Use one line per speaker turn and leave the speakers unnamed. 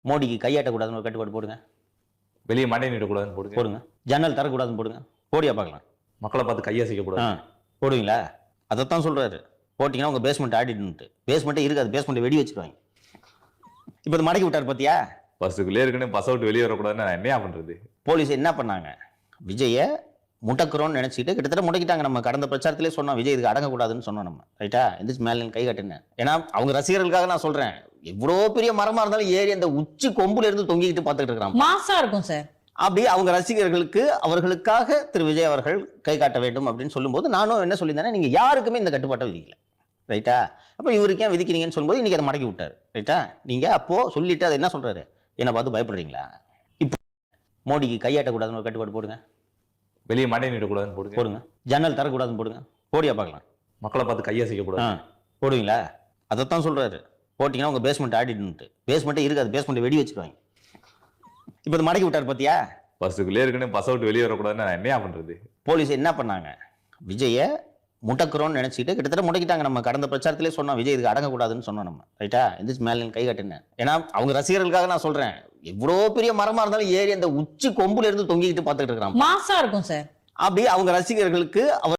மோடிக்கு கையாட்டக்கூடாதுன்னு ஒரு கட்டுப்பாடு போடுங்க.
வெளியே மண்டை நீட்டக்கூடாதுன்னு போடுங்க.
போடுங்க. ஜன்னல் தரக்கூடாதுன்னு போடுங்க. போடியா பார்க்கலாம்.
மக்களை பார்த்து கையசைக்கக்கூடாது.
போடுவீங்களா? அதைத்தான் சொல்றாரு. போட்டிங்கன்னா உங்க பேஸ்மெண்ட் ஆடிட்டு பேஸ்மெண்ட்டே இருக்காது. பேஸ்மெண்ட்டை வெடி வச்சிருவாங்க. இப்போ இது மடக்கி விட்டார் பார்த்தியா?
பஸ்ஸுக்குள்ளே இருக்குன்னு பஸ் விட்டு வெளியே வரக்கூடாதுன்னு நான் என்னையா பண்றது?
போலீஸ் என்ன பண்ணாங்க? விஜயை முடக்கிறோன்னு நினைச்சிட்டு கிட்டத்தட்ட முடக்கிட்டாங்க. நம்ம கடந்த பிரச்சாரத்திலே சொன்னோம், விஜய் இதுக்கு அடங்கக்கூடாதுன்னு சொன்னோம் நம்ம. ரைட்டா? எந்திரிச்சு மேலே கை காட்டுன்னு. ஏன்னா அவங்க ரசிகர்களுக்காக நான் சொல்றேன். எவ்வளோ பெரிய மரமா இருந்தாலும் ஏறி அந்த உச்சி கொம்புல இருந்து தொங்கிக்கிட்டு பார்த்துட்டு இருக்கிறாங்க.
மாசா இருக்கும் சார்.
அப்படி அவங்க ரசிகர்களுக்கு அவர்களுக்காக திரு விஜய் அவர்கள் கை காட்ட வேண்டும் அப்படின்னு சொல்லும்போது நானும் என்ன சொல்லியிருந்தேன்னா, நீங்க யாருக்குமே இந்த கட்டுப்பாட்டை விதிக்கல. ரைட்டா? அப்போ இவருக்கு ஏன் விதிக்கிறீங்கன்னு சொல்லும்போது இன்னைக்கு அதை மடக்கி விட்டார். ரைட்டா? நீங்க அப்போ சொல்லிட்டு அதை என்ன சொல்றாரு? என்னை பார்த்து பயப்படுறீங்களா? இப்போ மோடிக்கு கையாட்டக்கூடாதுன்னு ஒரு கட்டுப்பாடு போடுங்க.
வெளியே மண்டை நீட்டக்கூடாதுன்னு போடுங்க.
போடுங்க. ஜன்னல் தரக்கூடாதுன்னு போடுங்க. போடியா பார்க்கலாம்.
மக்களை பார்த்து கையசைக்கக்கூடாது.
போடுவீங்களா? அதைத்தான் சொல்றாரு. போட்டிங்கன்னா உங்க பேஸ்மெண்ட் ஆடிட்டு பேஸ்மெண்ட்டே இருக்காது. பேஸ்மெண்ட்டை வெடி வச்சிருவாங்க. இப்போ இது மடக்கி விட்டார் பார்த்தியா?
பஸ்ஸுக்குள்ளே இருக்குன்னு பஸ் விட்டு வெளியே வரக்கூடாதுன்னு நான் என்னையா பண்றது?
போலீஸ் என்ன பண்ணாங்க? விஜயை முடக்கிறோன்னு நினைச்சிட்டு கிட்டத்தட்ட முடக்கிட்டாங்க. நம்ம கடந்த பிரச்சாரத்திலே சொன்னோம், விஜய் இதுக்கு அடங்கக்கூடாதுன்னு சொன்னோம் நம்ம. ரைட்டா? எந்திரிச்சு மேலே கை காட்டுன்னு. ஏன்னா அவங்க ரசிகர்களுக்காக நான் சொல்றேன். எவ்வளோ பெரிய மரமா இருந்தாலும் ஏறி அந்த உச்சி கொம்புல இருந்து தொங்கிக்கிட்டு பார்த்துட்டு இருக்கிறாங்க.
மாசா இருக்கும் சார்.
அப்படி அவங்க ரசிகர்களுக்கு அவர்